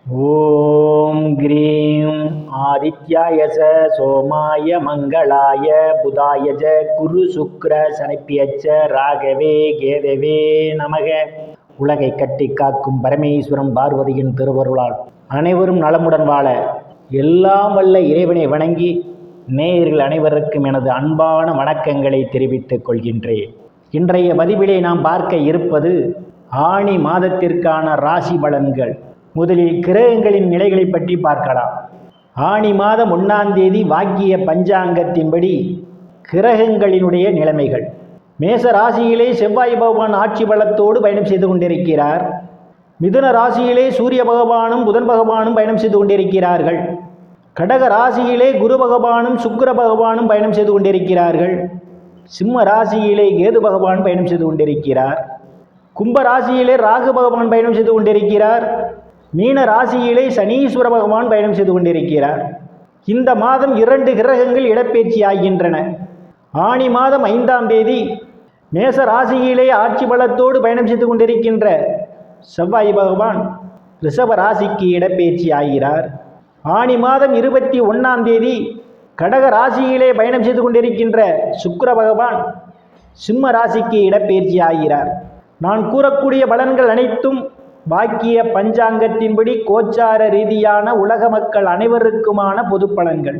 ஓம் cream ஆதித்யாயச சோமாய மங்களாய புதாயஜ குரு சுக்ர சனிப்பியச்ச ராகவே கேதவே நமக. உலகை கட்டி காக்கும் பரமேஸ்வரம் பார்வதியின் திருவருளால் அனைவரும் நலமுடன் வாழ எல்லாம் வல்ல இறைவனை வணங்கி நேயர்கள் அனைவருக்கும் எனது அன்பான வணக்கங்களை தெரிவித்துக் கொள்கின்றேன். இன்றைய பதிவிலே நாம் பார்க்க இருப்பது ஆனி மாதத்திற்கான ராசி பலன்கள். முதலில் கிரகங்களின் நிலைகளை பற்றி பார்க்கலாம். ஆனி மாதம் 1ஆம் தேதி வாக்கிய பஞ்சாங்கத்தின்படி கிரகங்களினுடைய நிலைமைகள். மேச ராசியிலே செவ்வாய் பகவான் ஆட்சி பலத்தோடு பயணம் செய்து கொண்டிருக்கிறார். மிதுன ராசியிலே சூரிய பகவானும் புதன் பகவானும் பயணம் செய்து கொண்டிருக்கிறார்கள். கடக ராசியிலே குரு பகவானும் சுக்கிர பகவானும் பயணம் செய்து கொண்டிருக்கிறார்கள். சிம்ம ராசியிலே கேது பகவான் பயணம் செய்து கொண்டிருக்கிறார். கும்ப ராசியிலே ராகு பகவான் பயணம் செய்து கொண்டிருக்கிறார். மீன ராசியிலே சனீஸ்வர பகவான் பயணம் செய்து கொண்டிருக்கிறார். இந்த மாதம் 2 கிரகங்கள் இடப்பெயர்ச்சி ஆகின்றன. ஆனி மாதம் 5ஆம் தேதி மேச ராசியிலே ஆட்சி பலத்தோடு பயணம் செய்து கொண்டிருக்கின்ற செவ்வாய் பகவான் ரிஷப ராசிக்கு இடப்பெயர்ச்சி ஆகிறார். ஆனி மாதம் 21ஆம் தேதி கடக ராசியிலே பயணம் செய்து கொண்டிருக்கின்ற சுக்கிர பகவான் சிம்ம ராசிக்கு இடப்பெயர்ச்சி ஆகிறார். நான் கூறக்கூடிய பலன்கள் அனைத்தும் வாக்கிய பஞ்சாங்கத்தின்படி கோச்சார ரீதியான உலக மக்கள் அனைவருக்குமான பொது பலன்கள்.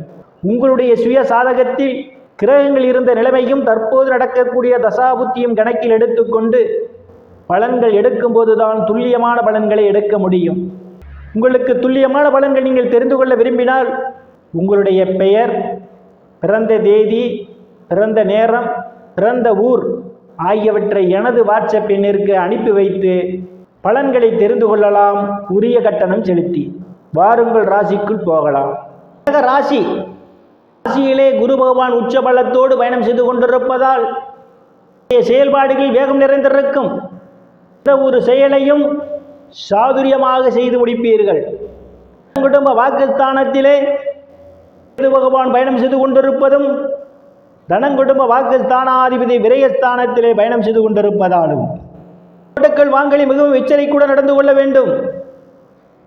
உங்களுடைய சுய சாதகத்தில் கிரகங்கள் இருந்த நிலைமையும் தற்போது நடக்கக்கூடிய தசாபுத்தியும் கணக்கில் எடுத்துக்கொண்டு பலன்கள் எடுக்கும்போதுதான் துல்லியமான பலன்களை எடுக்க முடியும். உங்களுக்கு துல்லியமான பலன்கள் நீங்கள் தெரிந்து கொள்ள விரும்பினால் உங்களுடைய பெயர், பிறந்த தேதி, பிறந்த நேரம், பிறந்த ஊர் ஆகியவற்றை எனது வாட்ஸ்அப் எண்ணிற்கு அனுப்பி வைத்து பலன்களை தெரிந்து கொள்ளலாம். உரிய கட்டணம் செலுத்தி வாருங்கள் ராசிக்குள் போகலாம். ராசியிலே குரு பகவான் உச்ச பலத்தோடு பயணம் செய்து கொண்டிருப்பதால் செயல்பாடுகள் வேகம் நிறைந்திருக்கும். எந்த ஒரு செயலையும் சாதுரியமாக செய்து முடிப்பீர்கள். குடும்ப வாக்குஸ்தானத்திலே குரு பகவான் பயணம் செய்து கொண்டிருப்பதும் தனங்குடும்ப வாக்குஸ்தானாதிபதி விரயஸ்தானத்திலே பயணம் செய்து கொண்டிருப்பதாலும் வாங்கலில் மிகவும் எச்சரிக்கையுடன் நடந்து கொள்ள வேண்டும்.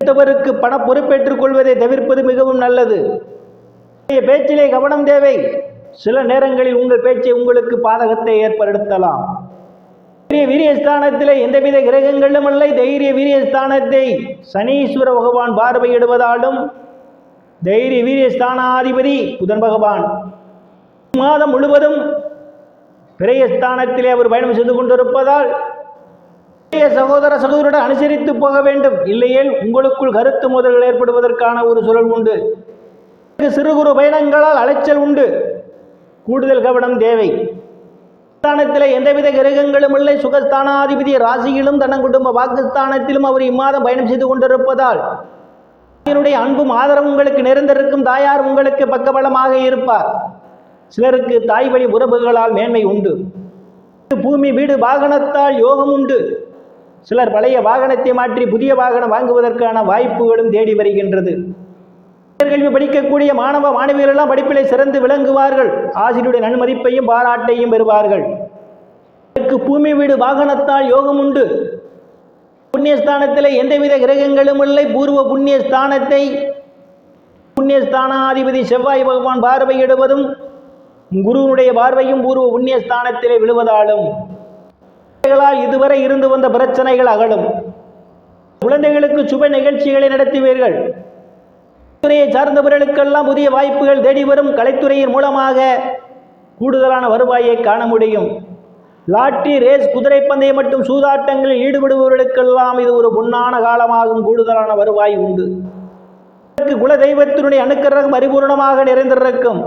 மற்றவருக்கு பண பொறுப்பேற்றுக் கொள்வதை தவிர்ப்பது மிகவும் நல்லது. பேச்சிலே கவனம் தேவை. சில நேரங்களில் உங்கள் பேச்சை உங்களுக்கு பாதகத்தை ஏற்படுத்தலாம். வீரியஸ்தானத்திலே எந்தவித கிரகங்களும் அல்ல. தைரிய வீரியஸ்தானத்தை சனீஸ்வர பகவான் பார்வையிடுவதாலும் தைரிய வீரியஸ்தானாதிபதி புதன் பகவான் மாதம் முழுவதும் விரயஸ்தானத்திலே அவர் பயணம் செய்து கொண்டிருப்பதால் சகோதர சகோதரியுடன் அனுசரித்து போக வேண்டும். இல்லையேல் உங்களுக்குள் கருத்து மோதல்கள் ஏற்படுவதற்கான ஒரு சூழல் உண்டு. சிறு குறு பயணங்களால் அலைச்சல் உண்டு. கூடுதல் கவனம் தேவை. ஸ்தானத்தில் எந்தவித கிரகங்களும் இல்லை. சுகஸ்தானாதிபதி ராசியிலும் தனக்குடும்ப வாக்குஸ்தானத்திலும் அவர் இம்மாதம் பயணம் செய்து கொண்டிருப்பதால் என்னுடைய அன்பும் ஆதரவும் உங்களுக்கு நிறைந்திருக்கும். தாயார் உங்களுக்கு பக்கபலமாக இருப்பார். சிலருக்கு தாய் வழி உறவுகளால் மேன்மை உண்டு. பூமி வீடு வாகனத்தால் யோகம் உண்டு. சிலர் பழைய வாகனத்தை மாற்றி புதிய வாகனம் வாங்குவதற்கான வாய்ப்புகளும் தேடி வருகின்றது. கல்வி படிக்கக்கூடிய மாணவ மாணவிகள் எல்லாம் படிப்பிலே சிறந்து விளங்குவார்கள். ஆசிரியருடைய நன்மதிப்பையும் பாராட்டையும் பெறுவார்கள். பூமி வீடு வாகனத்தால் யோகம் உண்டு. புண்ணியஸ்தானத்தில் எந்தவித கிரகங்களும் இல்லை. பூர்வ புண்ணியஸ்தானத்தை புண்ணியஸ்தானாதிபதி செவ்வாய் பகவான் பார்வையிடுவதும் குருவனுடைய பார்வையும் பூர்வ புண்ணியஸ்தானத்திலே விழுவதாலும் இதுவரை இருந்து வந்த பிரச்சனைகள் அகலும். குழந்தைகளுக்கு சுப நிகழ்ச்சிகளை நடத்துவீர்கள். துறையை சார்ந்தவர்களுக்கெல்லாம் புதிய வாய்ப்புகள் தேடி வரும். கலைத்துறையின் மூலமாக கூடுதலான வருவாயை காண முடியும். லாட்டரி, ரேஸ், குதிரை பந்தயம் மற்றும் சூதாட்டங்களில் ஈடுபடுபவர்களுக்கெல்லாம் இது ஒரு பொன்னான காலமாகும். கூடுதலான வருவாய் உண்டு. குல தெய்வத்தினுடைய அனுக்கிரகம் பரிபூர்ணமாக நிறைந்திருக்கும்.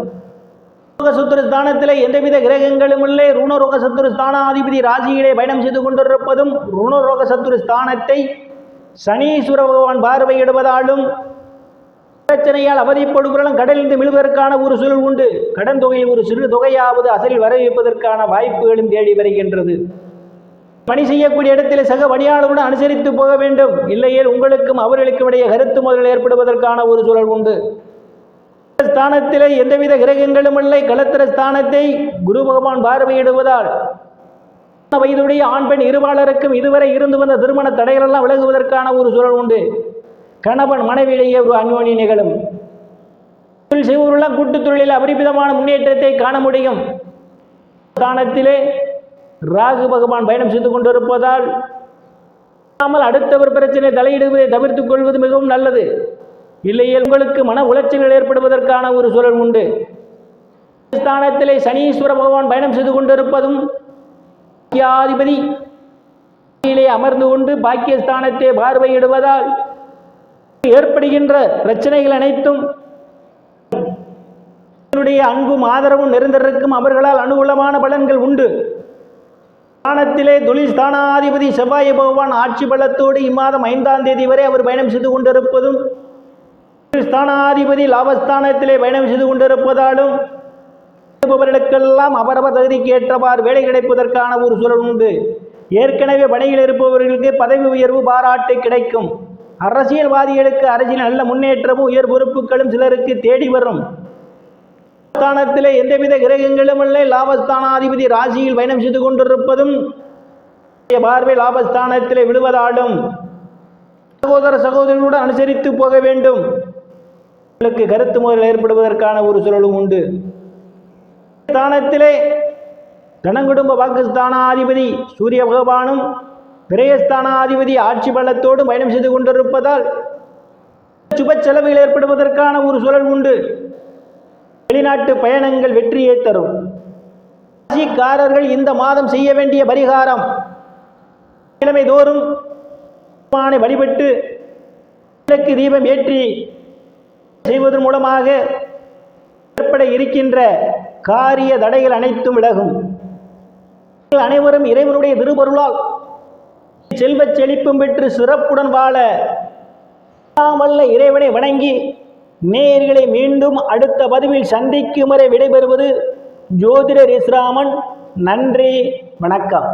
சத்துருஸ்தானத்திலே எந்தவித கிரகங்களும் இல்லை. ருணரோக சத்துருஸ்தானாதிபதி ராசியிலே பயணம் செய்து கொண்டிருப்பதும் ருணரோக சத்துருஸ்தானத்தை சனீஸ்வர பகவான் பார்வையிடுவதாலும் பிரச்சனையால் அவதிப்படுபவர்களும் கடலில் விழுவதற்கான ஒரு சூழல் உண்டு. கடன் தொகையில் ஒரு சிறு தொகையாவது அசலில் வர வைப்பதற்கான வாய்ப்புகளும் தேடி வருகின்றது. பணி செய்யக்கூடிய இடத்தில் சக பணியாளருடன் அனுசரித்து போக வேண்டும். இல்லையேல் உங்களுக்கும் அவர்களுக்கும் இடையே கருத்து மோதல் ஏற்படுவதற்கான ஒரு சூழல் உண்டு. ஸ்தானத்திலே எந்தவித கிரகங்களும் இல்லை. களத்திர ஸ்தானத்தை குரு பகவான் பார்வையிடுவதால் வயதுடைய ஆண் பெண் இருபாலருக்கும் இதுவரை இருந்து வந்த திருமண தடைகளெல்லாம் விலகுவதற்கான ஒரு சூழல் உண்டு. கணவன் மனைவியிலேயே ஒரு அந்யோன்யம் நிகழும். தொழில் செய்வவர்களாம் கூட்டுத் தொழிலில் அபரிமிதமான முன்னேற்றத்தை காண முடியும். ஸ்தானத்திலே ராகு பகவான் பயணம் செய்து கொண்டிருப்பதால் அடுத்தவர் பிரச்சனை தலையிடுவதை தவிர்த்துக் கொள்வது மிகவும் நல்லது. இல்லையே உங்களுக்கு மன உளைச்சல்கள் ஏற்படுவதற்கான ஒரு சூழல் உண்டு. ஸ்தானத்திலே சனீஸ்வர பகவான் பயணம் செய்து கொண்டிருப்பதும் பாக்கியாதிபதி அமர்ந்து கொண்டு பாக்கியஸ்தானத்தை பார்வையிடுவதால் ஏற்படுகின்ற பிரச்சனைகள் அனைத்தும் அன்பும் ஆதரவும் நிறைந்திருக்கும். அவர்களால் அனுகூலமான பலன்கள் உண்டு. ஸ்தானத்திலே தொழில் ஸ்தானாதிபதி செவ்வாய் பகவான் ஆட்சி பலத்தோடு இம்மாதம் 5ஆம் தேதி வரை அவர் பயணம் செய்து கொண்டிருப்பதும், ஸ்தானாதிபதி லாபஸ்தானத்திலே பயணம் செய்து கொண்டிருப்பதாலும் இருப்பவர்களுக்கெல்லாம் அவரவர் தகுதிக்கு ஏற்றவாறு வேலை கிடைப்பதற்கான ஒரு சூழல் உண்டு. ஏற்கனவே பணியில் இருப்பவர்களுக்கு பதவி உயர்வு பாராட்டு கிடைக்கும். அரசியல்வாதிகளுக்கு அரசியல் நல்ல முன்னேற்றமும் உயர் பொறுப்புகளும் சிலருக்கு தேடி வரும். ஸ்தானத்திலே எந்தவித கிரகங்களும் இல்லை. லாபஸ்தானாதிபதி ராசியில் பயணம் செய்து கொண்டிருப்பதும் பார்வை லாபஸ்தானத்திலே விழுவதாலும் சகோதர சகோதரிகளுடன் அனுசரித்து போக வேண்டும். உங்களுக்கு கருத்து முறையில் ஏற்படுவதற்கான ஒரு சூழலும் உண்டு. ஸ்தானத்திலே தனங்குடும்ப வாக்குஸ்தானாதிபதி சூரிய பகவானும் விரயஸ்தானாதிபதி ஆட்சி பலத்தோடு பயணம் செய்து கொண்டிருப்பதால் சுப செலவுகள் ஏற்படுவதற்கான ஒரு சூழல் உண்டு. வெளிநாட்டு பயணங்கள் வெற்றியை தரும். ராசிக்காரர்கள் இந்த மாதம் செய்ய வேண்டிய பரிகாரம், கிழமை தோறும் வழிபட்டு விளக்கு தீபம் ஏற்றி செய்வதன் மூலமாக ஏற்பட இருக்கின்ற காரிய தடைகள் அனைத்தும் விலகும். அனைவரும் இறைவனுடைய திருவருளால் செல்வச் செழிப்பும் பெற்று சிறப்புடன் வாழ வல்ல இறைவனை வணங்கி நேயர்களை மீண்டும் அடுத்த பதிவில் சந்திக்கும் வரை விடைபெறுவது ஜோதிடர் இஸ்ராமன். நன்றி, வணக்கம்.